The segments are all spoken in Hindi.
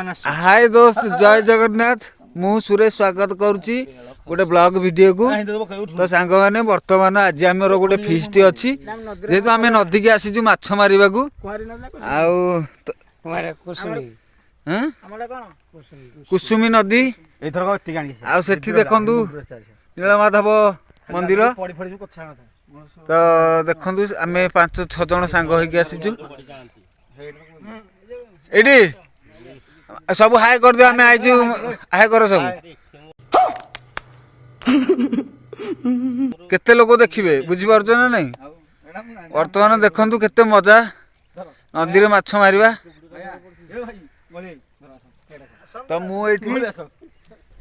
हाय दोस्त जय जगन्नाथ मु सुरेश स्वागत करुच्ची गोटे ब्लॉग वीडियो को तो सांग मैंने बर्तमान आज आमर गोटे फीस्ट अच्छी जेहेतु आम नदी की आसीचु माछ मारिबा को कुसुमी नदी आठी देखु नीलमाधव मंदिर तो देखु आम 5-6 जन सांग होगी आसीचु एडी सब हाय कर दियो आम आईचु हाय कर सब केते लोग देखिए बुझीपार ना नहीं वर्तमान देखु केते मजा नदी में माछ मारिबा तो मुझे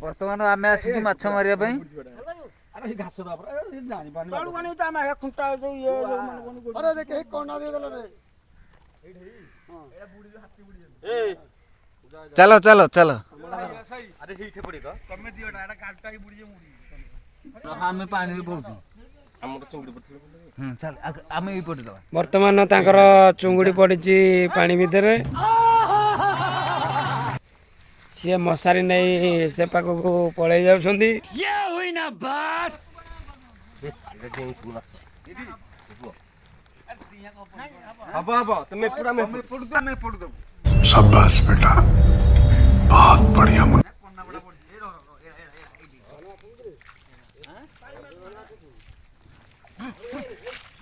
वर्तमान आम आसी माछ मारिया चलो चलो चलो बर्तमान तांकर चुंगुड़ी पड़ी पानी भितर सी मशारी नहीं से पाक को पलि जाऊँगी शाबाश बेटा बहुत बढ़िया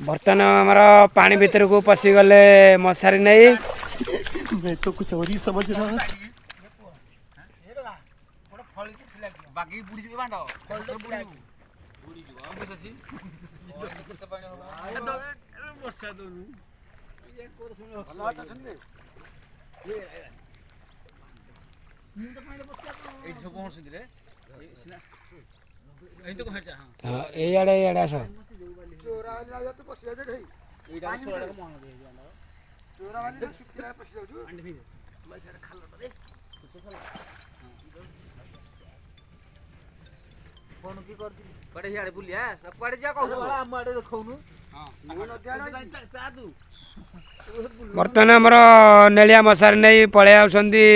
बर्तमान हमारा पानी भीतर को पशी गले मशारी नहीं मैं तो कुछ और ही समझ रहा था बर्तमान आमर नेलिया मशारी नहीं पलि आउछंदी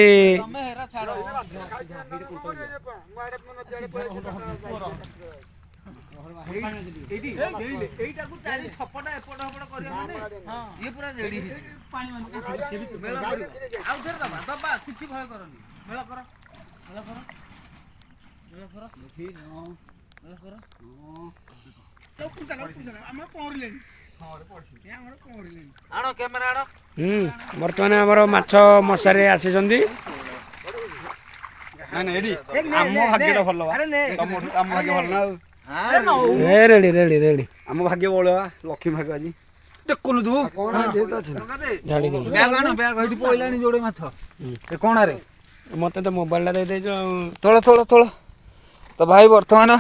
बर्तमान आमर माछ मशारी आसी रेडी रेडी रेडी आम भाग्य बड़ा लक्ष्मी भाग्य आज देखुन तू जोड़े माछ कौन रे मत तो मोबाइल तोल तोल तोल तो भाई बर्तमान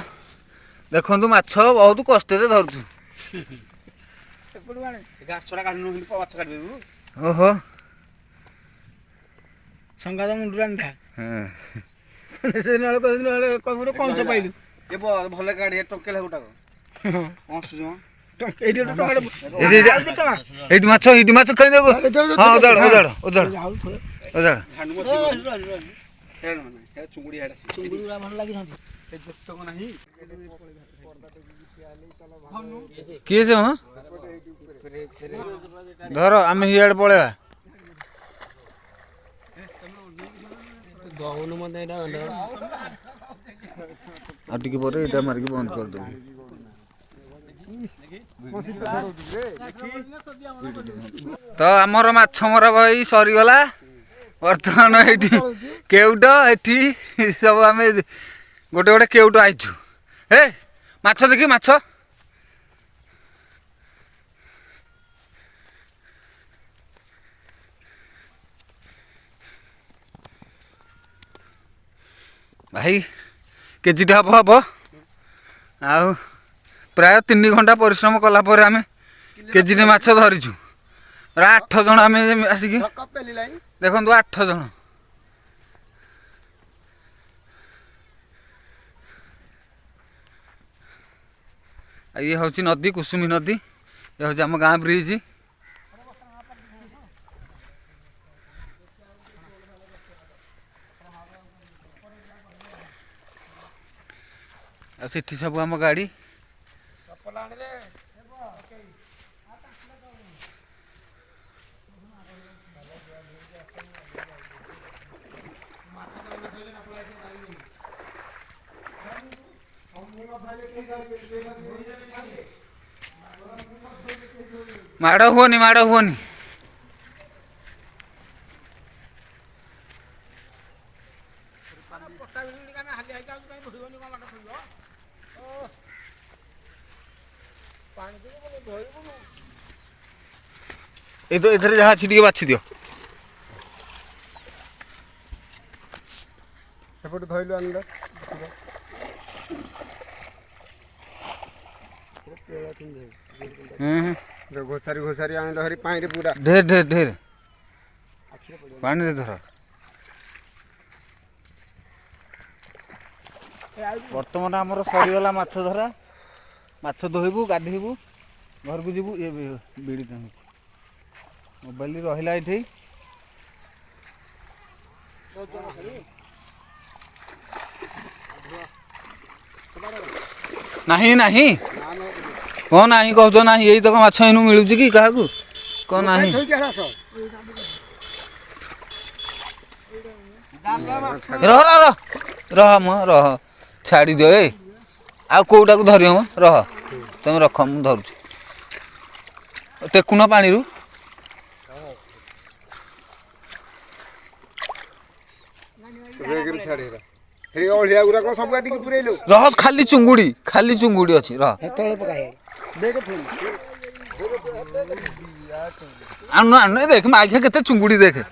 देखु माछ बहुत कष्ट धरचु ओहो संगात मुंडा कौन पाइलु भल गाड़ी टंके गोटाक माछ माछ खाई देबो हां उजाड़ उजाड़ उजाड़ उजाड़ चुंगुड़ी चुंगुड़ी भल लागी किए से हाँ धर आम हियाड़ पलैया टे पर यहाँ मारिक बंद कर दे तो आमर माछ मरा भाई सरीगला बर्तमान ये केउट ये सब आम गोटे गोटे केउट आईचु हे माछ देखी माछ भाई केजीटा हम हम आ प्राय 3 घंटा परिश्रम कलापर आम केजी माछ धरीचु 8 जन आम आसिक देखु 8 जन ये हूँ नदी कुसुमी नदी ये हूँ आम गाँ ब्रिज ଆଉ ସେଠି ସବୁ ଆମ ଗାଡ଼ି। ମାଡ଼ ହୁଅନି ମାଡ଼ ହୁଅନି। ଏଥିରେ ଯାହା ଅଛି ଟିକେ ବାଛି ଦିଅ। ସେପଟେ ଧଇଲୁ ଆଣିଲ ଘୋଷାରି ଘୋଷାରି ଆଣିଲ ହରି ପାଣିରେ ପୁରା ଢେର ଢେର ଢେର ପାଣିରେ ଧର। ବର୍ତ୍ତମାନ ଆମର ସରିଗଲା ମାଛ ଧରା। ମାଛ ଧୋଇବୁ ଗାଧୋଇବୁ ଘରକୁ ଯିବୁ। ଏ ବିଡ଼ି ମୋବାଇଲ ରହିଲା ଏଠି। ନାହିଁ ନାହିଁ କ'ଣ ନାହିଁ କହୁଛ? ନାହିଁ ଏଇ ତକ ମାଛ ଏଇନୁ ମିଳୁଛି କି କାହାକୁ? କ'ଣ ନାହିଁ? ରହ ରହ ରହ ରହ ମ ରହ ଛାଡ଼ି ଦିଅ। ଆଉ କେଉଁଟାକୁ ଧରିବ ମ? ରହ ତମେ ରଖ ମୁଁ ଧରୁଛି। ଟେକୁନ ପାଣିରୁ। ଅଳିଆ ଗୁଡା କ'ଣ ସବୁ ଆଦିକି ପୁରେଇଲୁ? ରହ ଖାଲି ଚୁଙ୍ଗୁଡ଼ି ଅଛି। ରହ ଆଣୁ ଆଣୁ ଦେଖ ମାଇଖା କେତେ ଚୁଙ୍ଗୁଡ଼ି ଦେଖେ।